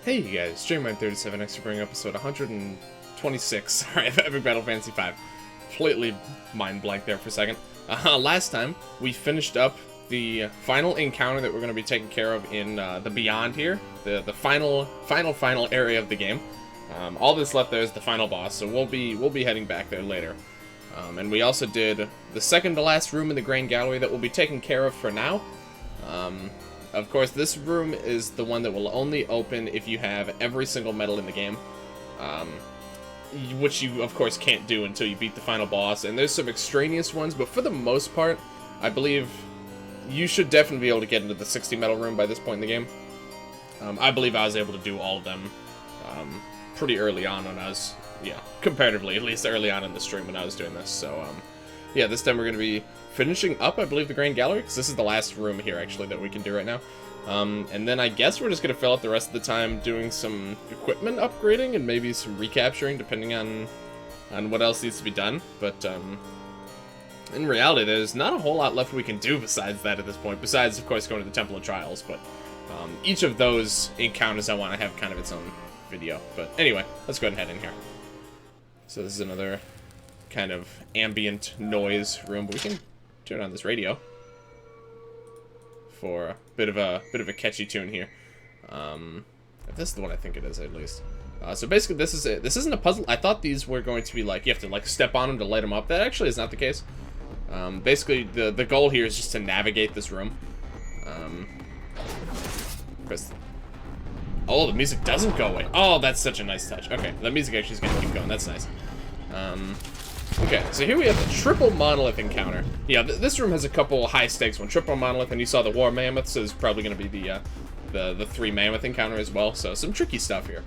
Hey you guys, Streamline37X to bring episode 126 of Epic Battle Fantasy 5. Completely mind blank there for a second. Last time, we finished up the final encounter that we're going to be taking care of in the Beyond here. The final area of the game. All that's left there is the final boss, so we'll be heading back there later. And we also did the second to last room in the Grand Gallery that we'll be taking care of for now. Of course, this room is the one that will only open if you have every single medal in the game. Which you, of course, can't do until you beat the final boss. And there's some extraneous ones, but for the most part, I believe you should definitely be able to get into the 60 medal room by this point in the game. I believe I was able to do all of them pretty early on when I was, comparatively, at least early on in the stream when I was doing this. So, yeah, this time we're going to be finishing up, I believe, the Grand Gallery, because this is the last room here, actually, that we can do right now. And then I guess we're just going to fill out the rest of the time doing some equipment upgrading and maybe some recapturing, depending on what else needs to be done. But, in reality, there's not a whole lot left we can do besides that at this point, besides, of course, going to the Temple of Trials. But each of those encounters I want to have kind of its own video. But anyway, let's go ahead and head in here. So this is another kind of ambient noise room, but we can turn on this radio for a bit of a catchy tune here. If this is the one I think it is, at least. So basically, this isn't a puzzle. I thought these were going to be like you have to like step on them to light them up. That actually is not the case. Basically, the goal here is just to navigate this room. Oh, the music doesn't go away. Oh, that's such a nice touch. Okay, the music actually is gonna keep going. That's nice. Okay, so here we have the triple monolith encounter. Yeah, this room has a couple high stakes one. Triple monolith, and you saw the war mammoth, so it's probably going to be the three mammoth encounter as well. So some tricky stuff here.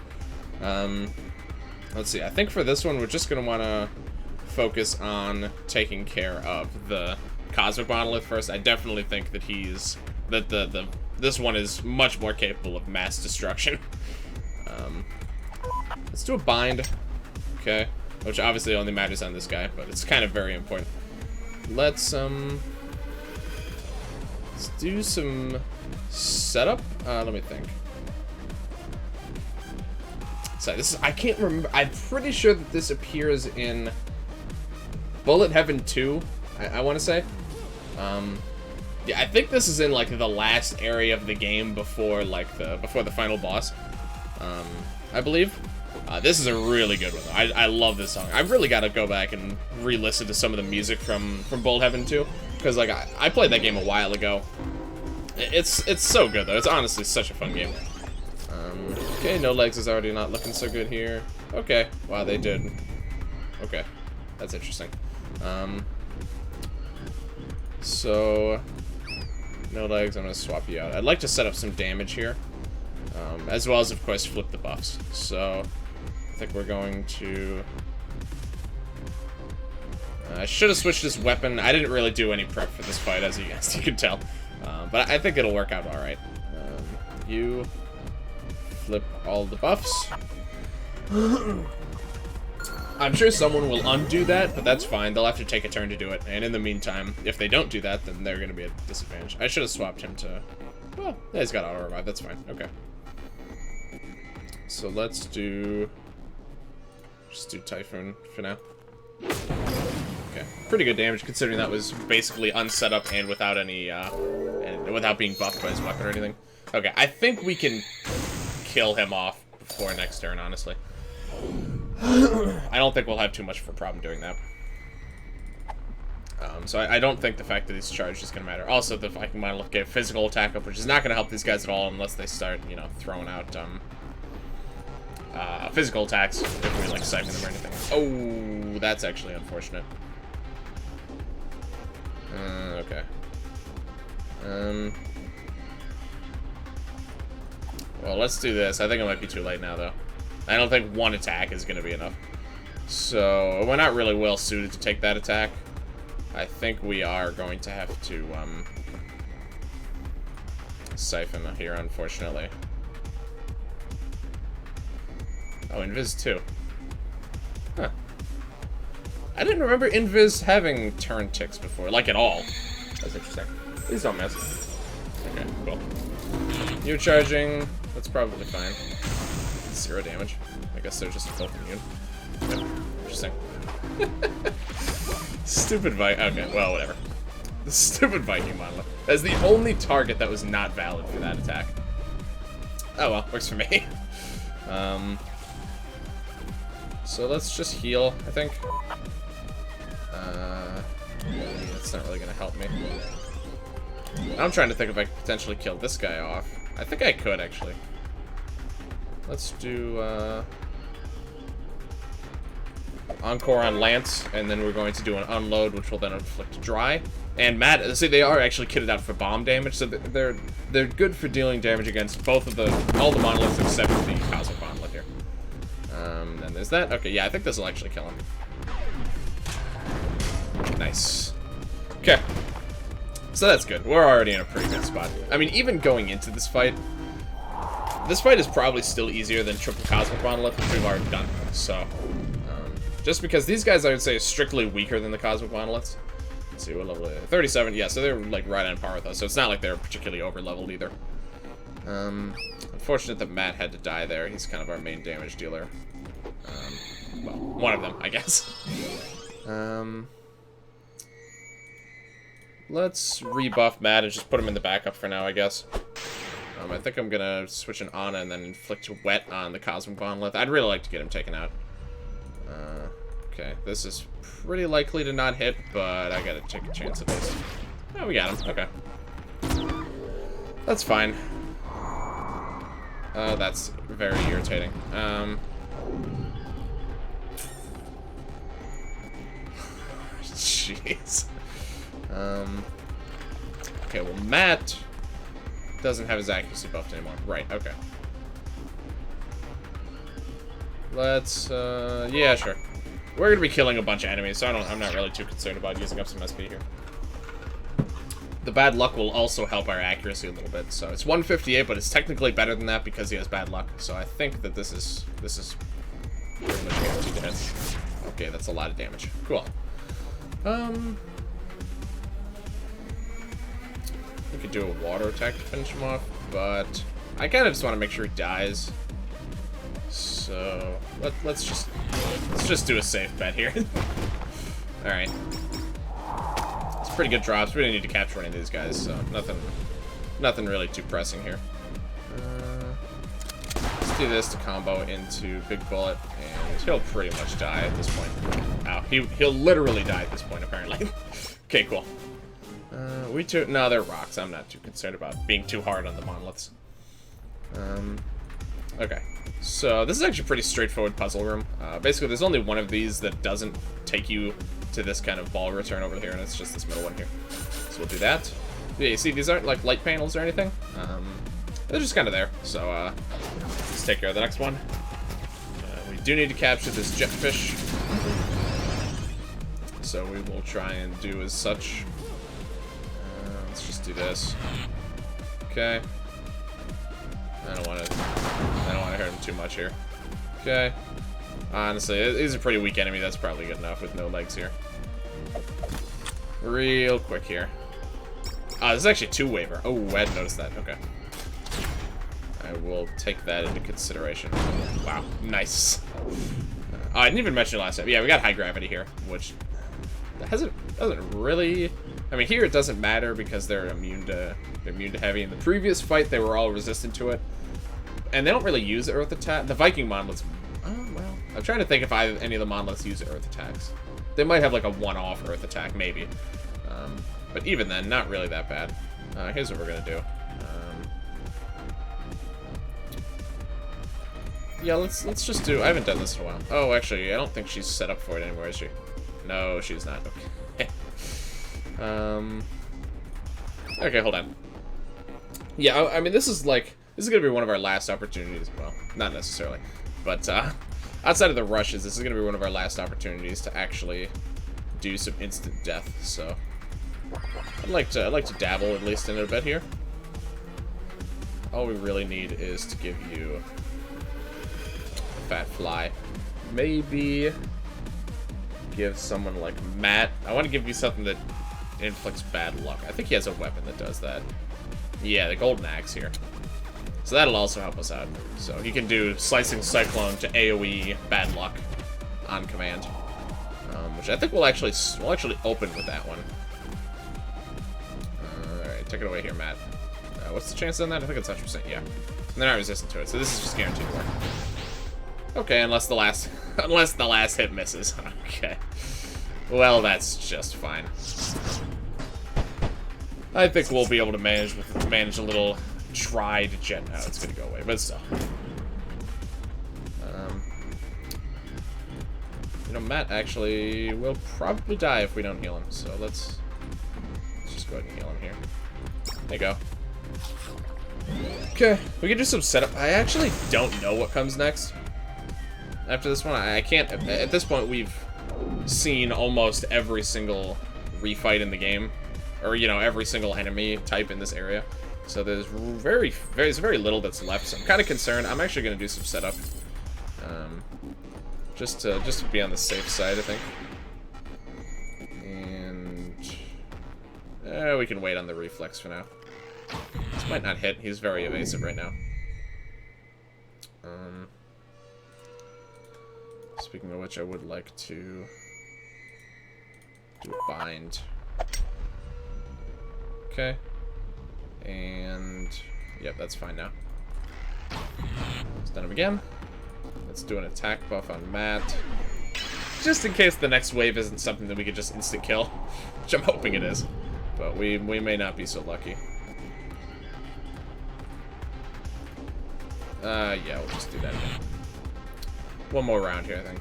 Let's see. I think for this one, we're just going to want to focus on taking care of the cosmic monolith first. I definitely think that this one is much more capable of mass destruction. Let's do a bind. Okay. Which obviously only matters on this guy, but it's kind of very important. Let's do some setup. Let me think. So I can't remember. I'm pretty sure that this appears in Bullet Heaven 2. I want to say. Yeah, I think this is in like the last area of the game before the final boss. I believe. This is a really good one, though. I love this song. I've really got to go back and re-listen to some of the music from Bullet Heaven 2, because like I played that game a while ago. It's so good, though. It's honestly such a fun game. Okay, No Legs is already not looking so good here. Okay, wow, they did. Okay, that's interesting. So No Legs, I'm gonna swap you out. I'd like to set up some damage here, as well as, of course, flip the buffs. So I think we're going to... I should have switched this weapon. I didn't really do any prep for this fight, as you can tell. But I think it'll work out alright. You flip all the buffs. I'm sure someone will undo that, but that's fine. They'll have to take a turn to do it. And in the meantime, if they don't do that, then they're going to be at a disadvantage. I should have swapped him to... Well, yeah, he's got auto-revive. That's fine. Okay. So let's do... Just do Typhoon for now. Okay, pretty good damage considering that was basically unset up and without any, and without being buffed by his weapon or anything. Okay, I think we can kill him off before next turn, honestly. I don't think we'll have too much of a problem doing that. So I don't think the fact that he's charged is going to matter. Also, the Viking Monolith get physical attack up, which is not going to help these guys at all unless they start, throwing out, physical attacks if we like siphon them or anything. Oh, that's actually unfortunate. Okay. Well, let's do this. I think it might be too late now, though. I don't think one attack is going to be enough. So we're not really well suited to take that attack. I think we are going to have to siphon here, unfortunately. Oh, Invis too. Huh. I didn't remember Invis having turn ticks before, like at all. That's interesting. Please don't miss. Okay, cool. You're charging. That's probably fine. 0 damage. I guess they're just both immune. Yep. Interesting. Stupid Viking. Okay, well, whatever. The stupid Viking monolith. That's the only target that was not valid for that attack. Oh well, works for me. So let's just heal, I think. That's not really gonna help me. I'm trying to think if I could potentially kill this guy off. I think I could, actually. Let's do, Encore on Lance, and then we're going to do an Unload, which will then inflict Dry. And Matt, see, they are actually kitted out for bomb damage, so they're good for dealing damage against both of all the monoliths except the Cosmic Monolith here. Then there's that. Okay, yeah, I think this will actually kill him. Nice. Okay. So that's good. We're already in a pretty good spot. I mean, even going into this fight is probably still easier than Triple Cosmic Monolith, which we've already done. So, just because these guys, I would say, are strictly weaker than the Cosmic Monoliths. Let's see, what level are they? 37, yeah, so they're, like, right on par with us. So it's not like they're particularly over-leveled either. Unfortunate that Matt had to die there. He's kind of our main damage dealer. Well, one of them, I guess. Let's rebuff Matt and just put him in the backup for now, I guess. I think I'm gonna switch an Ana and then inflict Wet on the Cosmic Monolith. I'd really like to get him taken out. Okay, this is pretty likely to not hit, but I gotta take a chance at this. Oh, we got him. Okay. That's fine. That's very irritating. Jeez. Okay, well, Matt doesn't have his accuracy buffed anymore. Right, okay. Let's, yeah, sure. We're gonna be killing a bunch of enemies, so I'm not really too concerned about using up some SP here. The bad luck will also help our accuracy a little bit, so it's 158, but it's technically better than that because he has bad luck. So I think that this is pretty much guaranteed to hit. Okay, that's a lot of damage. Cool. We could do a water attack to finish him off, but I kind of just want to make sure he dies. So let's just do a safe bet here. All right. It's pretty good drops. We didn't need to capture any of these guys, so nothing really too pressing here. Let's do this to combo into Big Bullet, and he'll pretty much die at this point. Ow, he'll literally die at this point, apparently. Okay, cool. No, they're rocks. I'm not too concerned about being too hard on the monoliths. Okay. So, this is actually a pretty straightforward puzzle room. Basically, there's only one of these that doesn't take you to this kind of ball return over here, and it's just this middle one here. So we'll do that. Yeah, you see, these aren't like light panels or anything. They're just kind of there. So, let's take care of the next one. We do need to capture this jetfish. So we will try and do as such. Let's just do this. Okay. I don't want to hurt him too much here. Okay. Honestly, he's a pretty weak enemy. That's probably good enough with no legs here. Real quick here. This is actually 2 waiver. Oh, I hadn't noticed that. Okay. I will take that into consideration. Wow, nice. I didn't even mention it last time. Yeah, we got high gravity here, which doesn't really. I mean, here it doesn't matter because they're immune to heavy. In the previous fight, they were all resistant to it, and they don't really use Earth attack. The Viking monoliths. Oh well, I'm trying to think if any of the monoliths use Earth attacks. They might have like a one-off Earth attack, maybe. But even then, not really that bad. Here's what we're gonna do. Yeah, let's just do. I haven't done this in a while. Oh, actually, I don't think she's set up for it anymore, is she? No, she's not. Okay. Okay, hold on. Yeah, I mean, this is gonna be one of our last opportunities. Well, not necessarily, but outside of the rushes, this is gonna be one of our last opportunities to actually do some instant death. So I'd like to dabble at least in it a bit here. All we really need is to give you a fat fly. Maybe give someone like Matt. I want to give you something that inflicts bad luck. I think he has a weapon that does that. Yeah, the golden axe here. So that'll also help us out. So he can do Slicing Cyclone to AoE Bad Luck on command. Which I think we'll actually open with that one. Alright, take it away here, Matt. What's the chance on that? I think it's 100%, yeah. And they're not resistant to it, so this is just guaranteed to work. Okay, unless the last hit misses. Okay. Well, that's just fine. I think we'll be able to manage a little dried jet. No, it's gonna go away, but still. You know, Matt actually will probably die if we don't heal him, so let's just go ahead and heal him here. There you go. Okay, we can do some setup. I actually don't know what comes next. After this one, I can't. At this point, we've seen almost every single refight in the game, or you know, every single enemy type in this area. So there's very little that's left. So I'm kind of concerned. I'm actually going to do some setup, just to be on the safe side, I think. And we can wait on the reflex for now. This might not hit. He's very evasive right now. Speaking of which, I would like to do a bind. Okay. And yep, that's fine now. Stun him again. Let's do an attack buff on Matt. Just in case the next wave isn't something that we could just instant kill. Which I'm hoping it is. But we may not be so lucky. Yeah, we'll just do that again. One more round here, I think.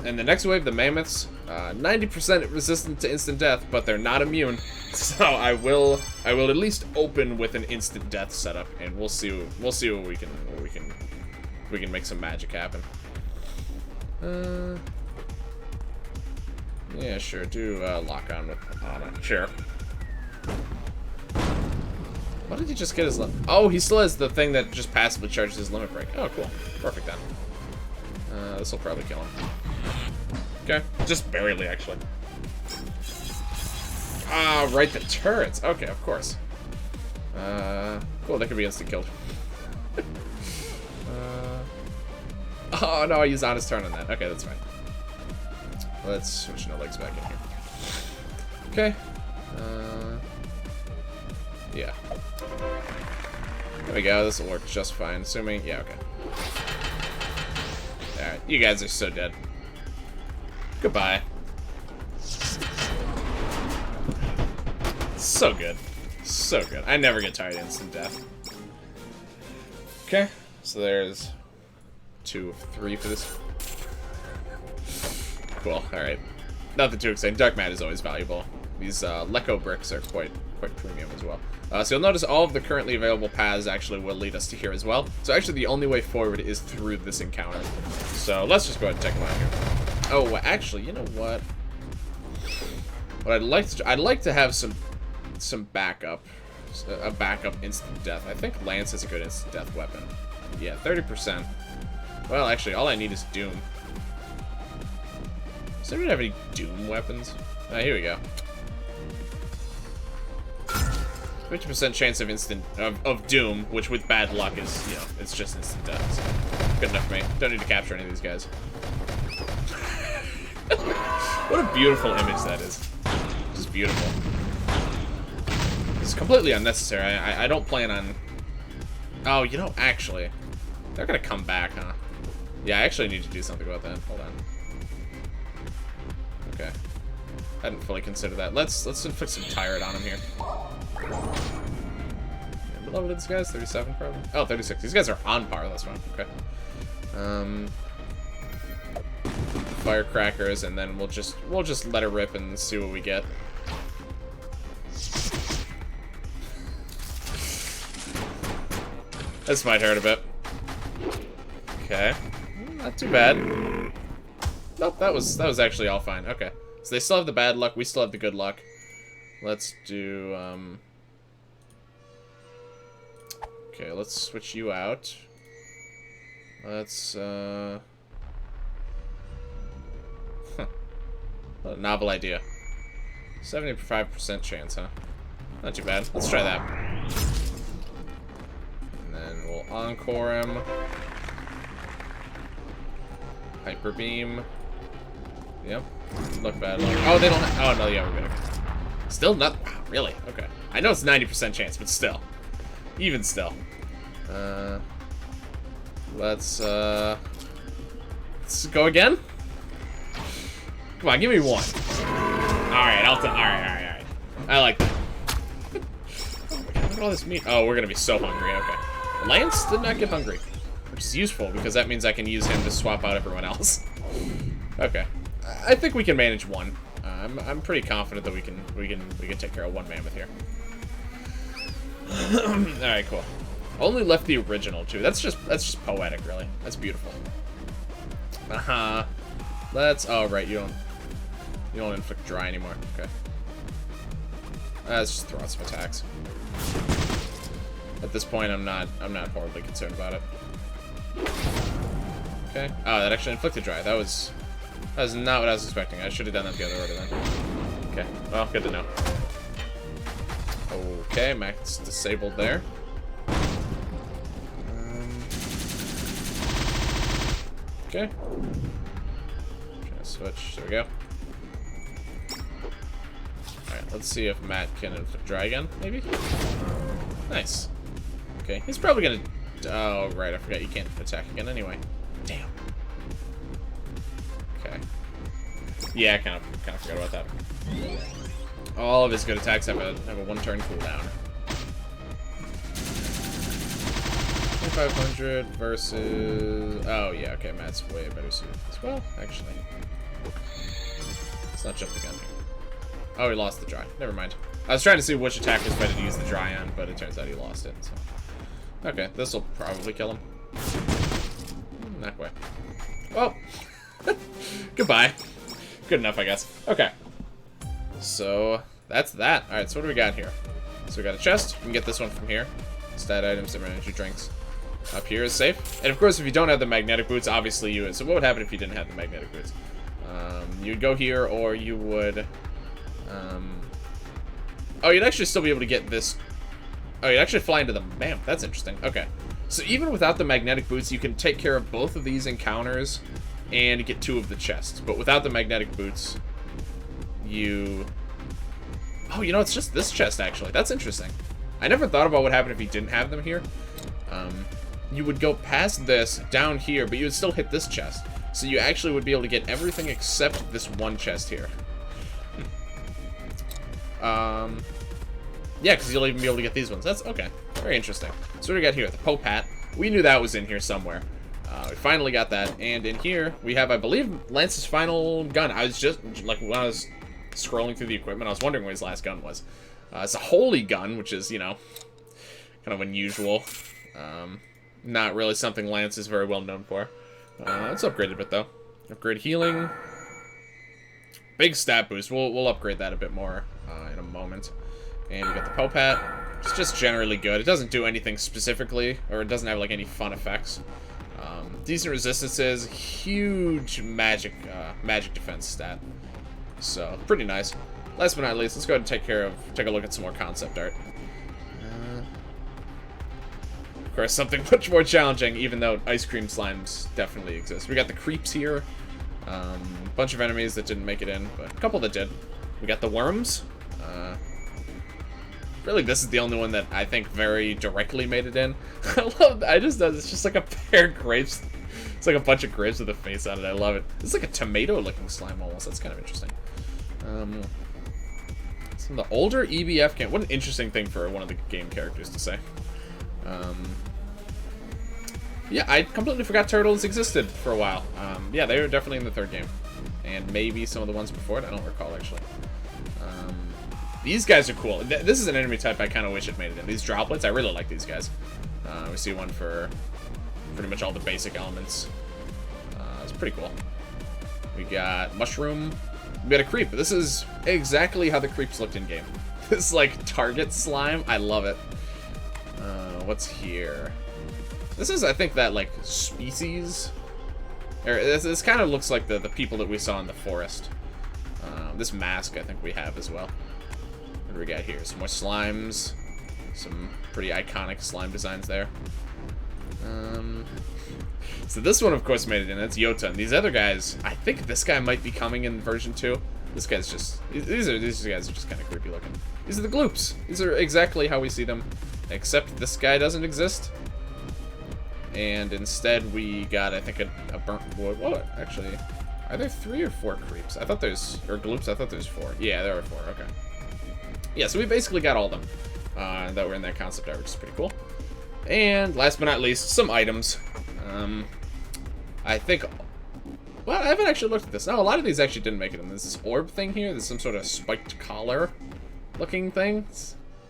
And the next wave, the mammoths, 90% resistant to instant death, but they're not immune. So I will at least open with an instant death setup, and we'll see what we can make some magic happen. Yeah, sure. Do lock on with Anna. Sure. What did he just get his limit? Oh, he still has the thing that just passively charges his limit break. Oh, cool. Perfect then. This will probably kill him. Okay. Just barely, actually. Ah, right, the turrets. Okay, of course. Cool, that could be instant killed. Oh, no, I used Anna's turn on that. Okay, that's fine. Let's switch no legs back in here. Okay. Yeah. There we go. This will work just fine. Assuming, yeah, okay. Alright, you guys are so dead. Goodbye. So good. So good. I never get tired of instant death. Okay, so there's 2 of 3 for this. Cool, alright. Nothing too exciting. Dark Mat is always valuable. These Leco bricks are quite premium as well. So you'll notice all of the currently available paths actually will lead us to here as well. So actually the only way forward is through this encounter. So let's just go ahead and check them out here. Oh, actually, you know what? What I'd like to have some backup. A backup instant death. I think Lance is a good instant death weapon. Yeah, 30%. Well, actually, all I need is Doom. Does anyone have any Doom weapons? Here we go. 50% chance of of Doom, which with bad luck is, you know, it's just instant death. So good enough for me. Don't need to capture any of these guys. What a beautiful image that is. Just beautiful. It's completely unnecessary. I don't plan on... Oh, you know, actually, they're gonna come back, huh? Yeah, I actually need to do something about that. Hold on. Okay. I didn't fully consider that. Let's inflict some Tyrant on him here. What level did this guys? 37 probably? Oh, 36. These guys are on par, that's fine. Okay. Firecrackers, and then we'll just let it rip and see what we get. This might hurt a bit. Okay. Not too bad. Nope, that was actually all fine. Okay. So they still have the bad luck, we still have the good luck. Let's do, okay, let's switch you out. Let's, What a novel idea. 75% chance, huh? Not too bad. Let's try that. And we'll encore him. Hyper beam. Yep. Look bad. Oh, they don't have... Oh, no, yeah, we're good. Still not... Wow, really? Okay. I know it's 90% chance, but still. Even still. Let's go again? Come on, give me one. Alright, alright. I like that. Oh my god, look at all this meat. Oh, we're gonna be so hungry, okay. Lance did not get hungry, which is useful, because that means I can use him to swap out everyone else. Okay. I think we can manage one. I'm pretty confident that we can take care of one mammoth here. Alright, cool. Only left the original too. That's just poetic, really. That's beautiful. Let's... Oh, right, you don't inflict dry anymore. Okay. Let's just throw out some attacks. At this point, I'm not horribly concerned about it. Okay. Oh, that actually inflicted dry. That was not what I was expecting. I should have done that the other order then. Okay. Well, good to know. Okay, Max disabled there. Okay. Trying to switch. There we go. Alright, let's see if Matt can inflict dry again, maybe? Nice. Okay, he's probably gonna... Oh, right, I forgot you can't attack again anyway. Damn. Okay. Yeah, I kind of forgot about that. All of his good attacks have a one-turn cooldown. 2500 versus... Oh, yeah, okay, Matt's way better suited as well, actually. Let's not jump the gun here. Oh, he lost the dry. Never mind. I was trying to see which attack was better to use the dry on, but it turns out he lost it, so... Okay, this will probably kill him. Not quite. Well, goodbye. Good enough, I guess. Okay. So, that's that. Alright, so what do we got here? So we got a chest. You can get this one from here. Stat items, and energy drinks. Up here is safe. And of course, if you don't have the magnetic boots, obviously you would. So what would happen if you didn't have the magnetic boots? You'd go here, or you would... Oh, you'd actually still be able to get this... Oh, you'd actually fly into the... Bam, that's interesting. Okay. So even without the magnetic boots, you can take care of both of these encounters and get 2 of the chests. But without the magnetic boots, you... Oh, you know, it's just this chest, actually. That's interesting. I never thought about what happened if you didn't have them here. You would go past this, down here, but you would still hit this chest. So you actually would be able to get everything except this one chest here. Yeah, because you'll even be able to get these ones. That's okay. Very interesting. So what do we got here? The Pope hat. We knew that was in here somewhere. We finally got that. And in here, we have, I believe, Lance's final gun. I was just, like, when I was scrolling through the equipment, I was wondering where his last gun was. It's a holy gun, which is, you know, kind of unusual. Not really something Lance is very well known for. Let's upgrade it a bit, though. Upgrade healing. Big stat boost. We'll upgrade that a bit more in a moment. And we got the Pope hat. It's just generally good. It doesn't do anything specifically, or it doesn't have, like, any fun effects. Decent resistances. Huge magic defense stat. So, pretty nice. Last but not least, let's go ahead and take a look at some more concept art. Of course, something much more challenging, even though ice cream slimes definitely exist. We got the creeps here. A bunch of enemies that didn't make it in, but a couple that did. We got the worms. Really, this is the only one that I think very directly made it in. It's just like a pair of grapes. It's like a bunch of grapes with a face on it. I love it. It's like a tomato-looking slime almost. That's kind of interesting. Some of the older EBF game. What an interesting thing for one of the game characters to say. Yeah, I completely forgot turtles existed for a while. Yeah, they were definitely in the 3rd game. And maybe some of the ones before it. I don't recall, actually. These guys are cool. This is an enemy type I kind of wish it made it in. These droplets, I really like these guys. We see one for pretty much all the basic elements. It's pretty cool. We got mushroom. We got a creep. This is exactly how the creeps looked in game. This like target slime. I love it. What's here? This is, I think, that like species. This kind of looks like the people that we saw in the forest. This mask I think we have as well. What do we got here? Some more slimes. Some pretty iconic slime designs there. So this one, of course, made it in. That's Yota. And these other guys, I think this guy might be coming in version 2. This guy's just... These guys are just kind of creepy looking. These are the gloops. These are exactly how we see them. Except this guy doesn't exist. And instead we got, I think, a burnt wood. What? Actually, are there 3 or 4 creeps? I thought there's... Or gloops, I thought there's 4. Yeah, there are 4. Okay. Yeah, so we basically got all of them that were in that concept art, which is pretty cool. And last but not least, some items. I think... Well, I haven't actually looked at this. No, a lot of these actually didn't make it in. There's this orb thing here. There's some sort of spiked collar looking thing.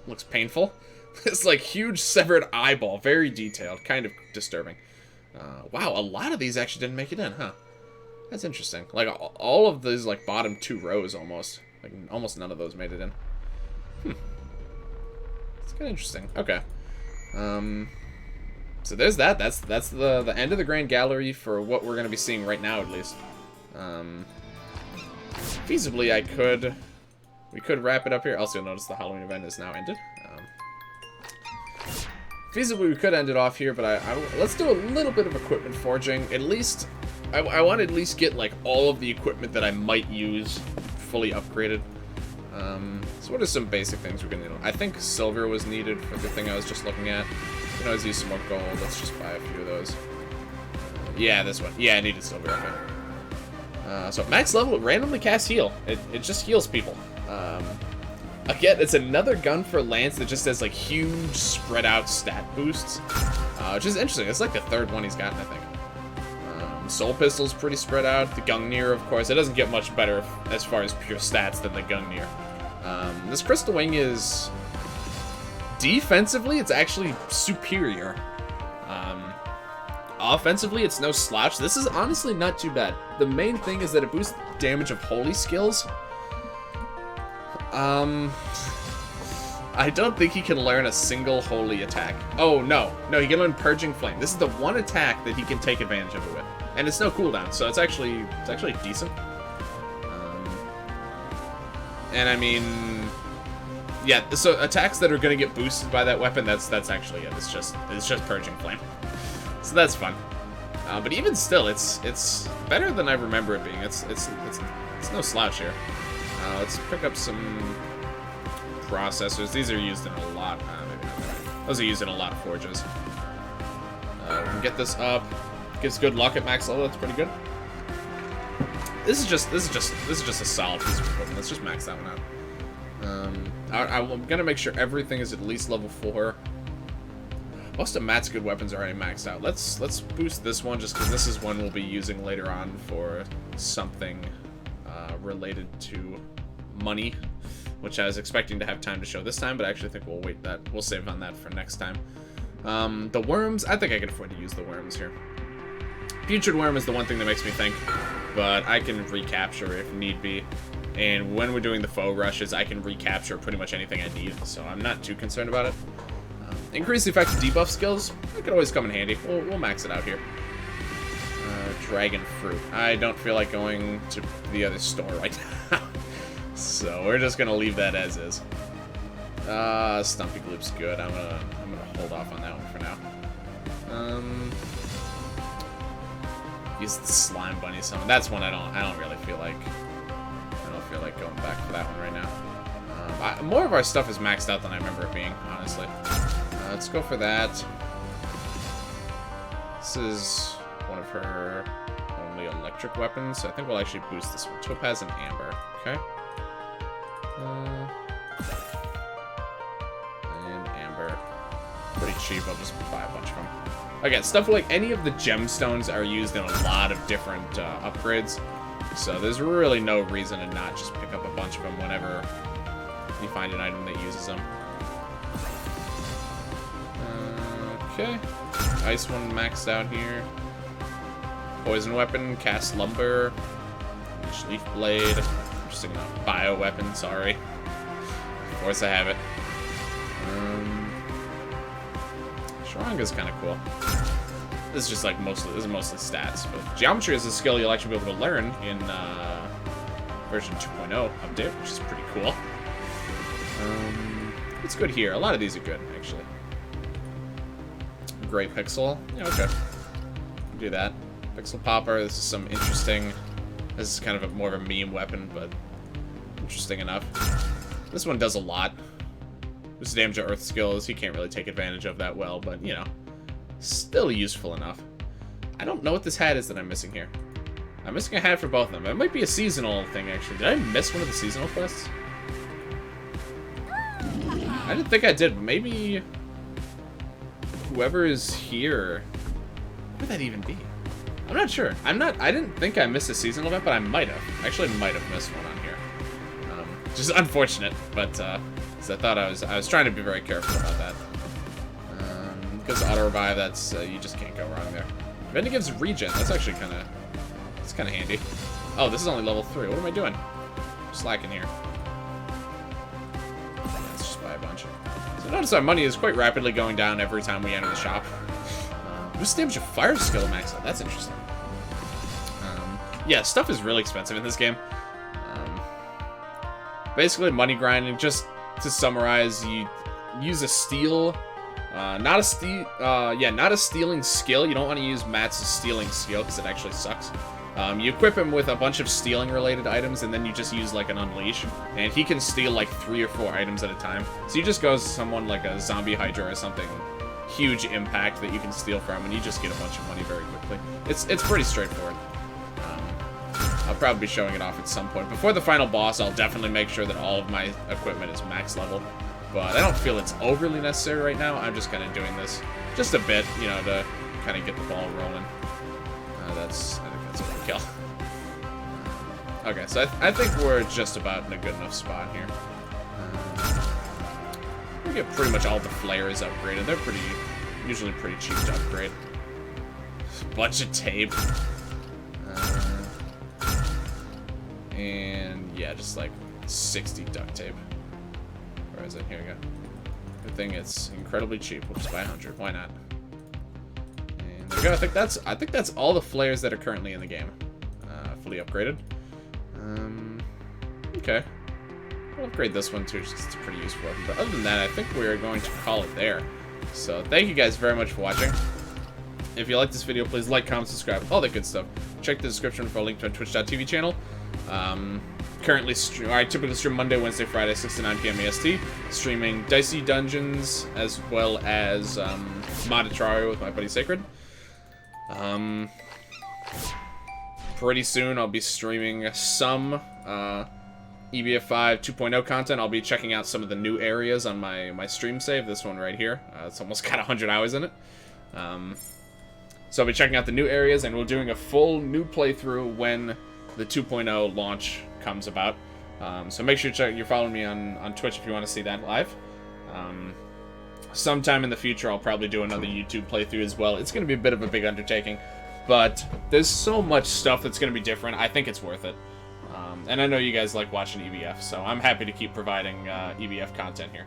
Looks painful. It's like huge severed eyeball. Very detailed. Kind of disturbing. Wow, a lot of these actually didn't make it in, huh? That's interesting. Like, all of these, like, bottom 2 rows almost. Like, almost none of those made it in. It's kind of interesting. Okay. So there's that. That's the end of the Grand Gallery for what we're going to be seeing right now, at least. Feasibly, we could wrap it up here. Also, you'll notice the Halloween event is now ended. Feasibly, we could end it off here, but let's do a little bit of equipment forging. At least, I want to at least get, like, all of the equipment that I might use fully upgraded. So what are some basic things we're going to need? I think silver was needed for the thing I was just looking at. You can always use some more gold. Let's just buy a few of those. Yeah, this one. Yeah, I needed silver. Okay. So max level, randomly cast heal. It just heals people. Again, it's another gun for Lance that just has like huge spread out stat boosts, which is interesting. It's like the 3rd one he's gotten, I think. Soul Pistol's pretty spread out. The Gungnir, of course, it doesn't get much better as far as pure stats than the Gungnir. This Crystal Wing is... Defensively, it's actually superior. Offensively, it's no slouch. This is honestly not too bad. The main thing is that it boosts damage of holy skills. I don't think he can learn a single holy attack. Oh, no. No, he can learn Purging Flame. This is the one attack that he can take advantage of it with. And it's no cooldown, so it's actually decent. And I mean... Yeah, so attacks that are going to get boosted by that weapon, that's actually it. It's just Purging Flame. So that's fun. But even still, it's better than I remember it being. It's no slouch here. Let's pick up some processors. These are used in a lot. Maybe not that. Those are used in a lot of forges. We can get this up. Gives good luck at max level. That's pretty good. This is just a solid piece of equipment. Let's just max that one out. I'm gonna make sure everything is at least level 4. Most of Matt's good weapons are already maxed out. Let's boost this one just because this is one we'll be using later on for something related to money, which I was expecting to have time to show this time, but I actually think we'll save on that for next time. The worms, I think I can afford to use the worms here. Putrid Worm is the one thing that makes me think, but I can recapture if need be. And when we're doing the foe rushes, I can recapture pretty much anything I need, so I'm not too concerned about it. Increase the effective debuff skills, that could always come in handy. We'll max it out here. Dragon Fruit. I don't feel like going to the other store right now, so we're just gonna leave that as is. Stumpy Gloop's good. I'm gonna hold off on that one for now. Use the Slime Bunny summon. That's one I don't really feel like. I don't feel like going back for that one right now. More of our stuff is maxed out than I remember it being, honestly. Let's go for that. This is one of her only electric weapons, so I think we'll actually boost this one. Topaz and Amber. Okay. And Amber. Pretty cheap. I'll just buy a bunch of them. Again, stuff like any of the gemstones are used in a lot of different upgrades, so there's really no reason to not just pick up a bunch of them whenever you find an item that uses them. Okay. Ice one maxed out here. Poison weapon, cast lumber, leaf blade. I'm just thinking of bio weapon, sorry. Of course I have it. Sharanga's kind of cool. This is just like mostly stats, but geometry is a skill you'll actually be able to learn in version 2.0 update, which is pretty cool. It's good here. A lot of these are good, actually. Gray Pixel. Yeah, okay. Do that. Pixel Popper, this is some interesting... This is kind of more of a meme weapon, but interesting enough. This one does a lot. This damage to Earth skills, he can't really take advantage of that well, but, you know, still useful enough. I don't know what this hat is that I'm missing here. I'm missing a hat for both of them. It might be a seasonal thing, actually. Did I miss one of the seasonal quests? I didn't think I did, but maybe whoever is here... What would that even be? I'm not sure. I didn't think I missed a seasonal event, but I might have. Actually, might have missed one on here. Just unfortunate, but because I thought I was trying to be very careful about that. Because auto revive, that's you just can't go wrong there. Then it gives regen. That's actually kind of handy. Oh, this is only level 3. What am I doing? I'm slacking here. Let's just buy a bunch. So notice our money is quite rapidly going down every time we enter the shop. Boost damage of fire skill max out. That's interesting. Yeah, stuff is really expensive in this game. Basically, money grinding. Just to summarize, you use a steal, not a stealing skill. You don't want to use Matt's stealing skill because it actually sucks. You equip him with a bunch of stealing related items, and then you just use like an unleash, and he can steal like 3 or 4 items at a time. So you just go someone like a zombie hydra or something. Huge impact that you can steal from, and you just get a bunch of money very quickly. It's pretty straightforward. I'll probably be showing it off at some point. Before the final boss, I'll definitely make sure that all of my equipment is max level. But I don't feel it's overly necessary right now. I'm just kind of doing this just a bit, you know, to kind of get the ball rolling. I think that's overkill. Okay, so I think we're just about in a good enough spot here. We get pretty much all the flares upgraded. They're usually pretty cheap to upgrade. Bunch of tape. And yeah, just like 60 duct tape. Where is it? Here we go. Good thing it's incredibly cheap. We'll just buy 100. Why not? And there we go. I think that's all the flares that are currently in the game. Fully upgraded. Okay. I'll upgrade this one too, just 'cause it's a pretty useful weapon. But other than that, I think we're going to call it there. So thank you guys very much for watching. If you like this video, please like, comment, subscribe, all that good stuff. Check the description for a link to my twitch.tv channel. I typically stream Monday, Wednesday, Friday, 6 to 9 p.m. EST. Streaming Dicey Dungeons as well as Modatrario with my buddy Sacred. Pretty soon I'll be streaming some EBF5 2.0 content. I'll be checking out some of the new areas on my stream save. This one right here. It's almost got 100 hours in it. So I'll be checking out the new areas, and we're doing a full new playthrough when the 2.0 launch comes about. So make sure you're following me on Twitch if you want to see that live. Sometime in the future, I'll probably do another YouTube playthrough as well. It's going to be a bit of a big undertaking, but there's so much stuff that's going to be different. I think it's worth it. And I know you guys like watching EBF, so I'm happy to keep providing EBF content here.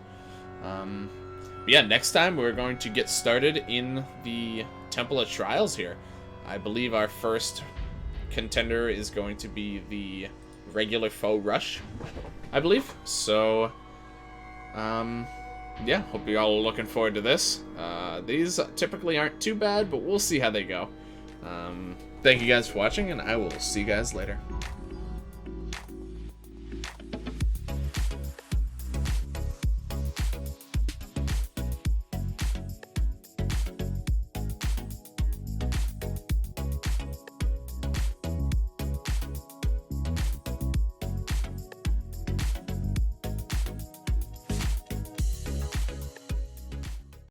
But yeah, next time we're going to get started in the Temple of Trials here. I believe our first contender is going to be the regular foe rush, I believe. So, yeah, hope you all are looking forward to this. These typically aren't too bad, but we'll see how they go. Thank you guys for watching, and I will see you guys later.